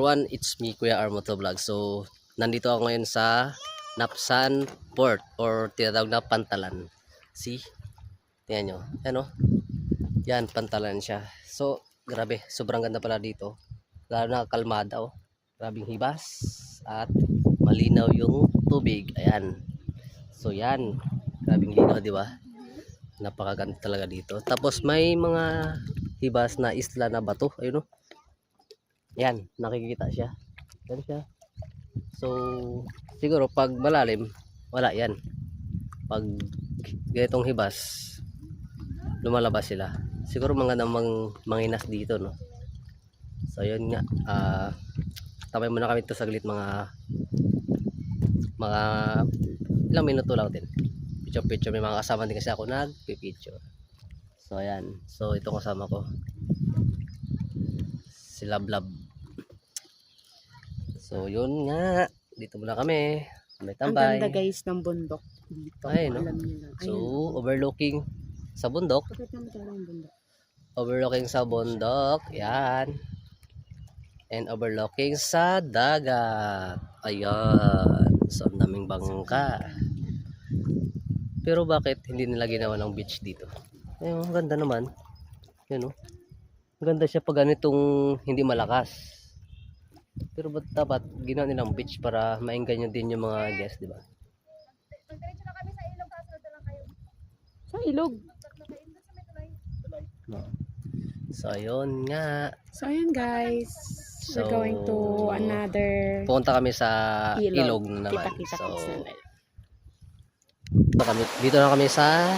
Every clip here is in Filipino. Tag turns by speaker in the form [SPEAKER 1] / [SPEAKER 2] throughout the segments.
[SPEAKER 1] Everyone, it's me Kuya R Motovlog. So, nandito ako ngayon sa Napsan Port or tinatawag na Pantalan. See? Tingnan nyo. Yan o. Yan, Pantalan siya. So, grabe. Sobrang ganda pala dito. Lalo na kalmada o. Grabing hibas. At malinaw yung tubig. Ayan. So, yan. Grabing linaw, di ba? Napakaganda talaga dito. Tapos, may mga hibas na isla na bato. Ayun o. Yan, nakikita siya. Yan siya. So, siguro pag malalim, wala yan. Pag ganitong hibas, lumalabas sila. Siguro magandang manginas dito, no? So, yun nga. Tamay muna kami ito saglit mga ilang minuto lang din. Picture-picture. May mga kasama din kasi ako nagpipicture. So, ayan. So, ito kasama ko. Si Lablab. So yun nga, dito muna kami. May tambay.
[SPEAKER 2] Ang ganda guys ng bundok dito.
[SPEAKER 1] Ay, no?
[SPEAKER 2] Alam niyo na.
[SPEAKER 1] So overlooking sa bundok. Overlooking sa bundok. Yan. And overlooking sa dagat. Ayan. So ang daming bangka. Pero bakit hindi nila ginawa ng beach dito? Ayun, ang ganda naman. Yan o. Ang ganda siya pag ganitong hindi malakas. Pero ba't dapat ginawa nilang beach para maingganyo din yung mga guests, di ba?
[SPEAKER 3] Magdiretso na kami sa ilog, kasunod na lang kayo.
[SPEAKER 2] Sa ilog.
[SPEAKER 1] No. So ayun nga.
[SPEAKER 2] So ayun guys.
[SPEAKER 1] So,
[SPEAKER 2] We're going to another
[SPEAKER 1] pupunta kami sa ilog na naman.
[SPEAKER 2] Kita-kita
[SPEAKER 1] So
[SPEAKER 2] na.
[SPEAKER 1] dito na kami sa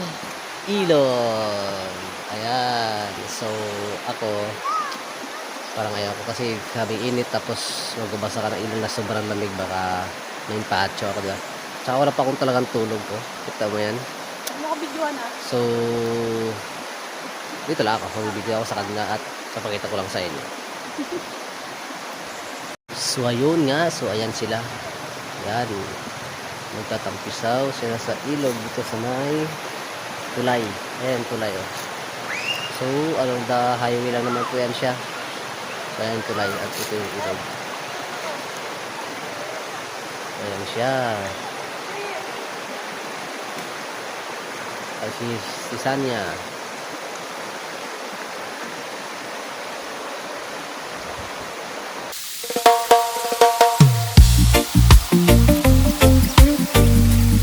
[SPEAKER 1] ilog. Ayan. So ako parang ayaw ko kasi sabing init tapos magbabasa ka ng ilong na sobrang lamig, baka may impacho ako, diba? Tsaka wala pa akong talagang tulog ko. Kita mo yan.
[SPEAKER 2] Makabidyoan ha.
[SPEAKER 1] So dito lang ako, magbibigay ako sa kanila at papakita ko lang sa inyo. So ayun nga, so ayan sila. Ayan, magtatampisaw sila sa ilog dito sa may tulay. Ayan, tulay oh. So along the highway lang naman po yan siya. So ayan tulay at ito yung ilog. Ayan siya. At si Sanya.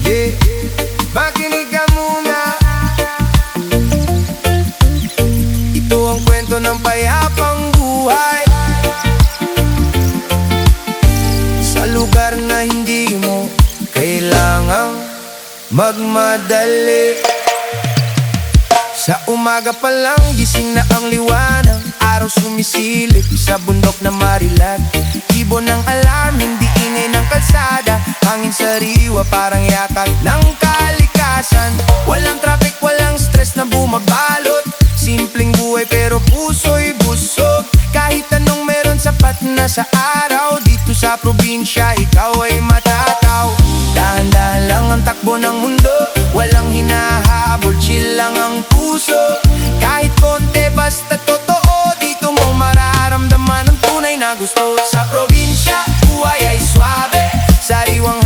[SPEAKER 4] Yeah, makinig ka muna. Ito ang kwento ng payapang buhay sa lugar na hindi mo kailangang magmadali. Sa umaga pa lang gising na ang liwanag, araw sumisilip sa bundok na marilag. Ibon ng alarm, hindi ingay ng kalsada, hangin sariwa parang yakat ng kalikasan. Walang traffic, walang stress na bumabalot, simpleng buhay pero puso'y busog. Kahit anong meron sapat na sa araw, dito sa probinsya ikaw ay matataw. Dahan-dahan lang ang takbo ng mundo, walang hinahabol, chill lang ang puso. Kahit konti basta totoo, dito mo mararamdaman ang tunay na gusto. Sa probinsya, buhay ay swabe, sariwang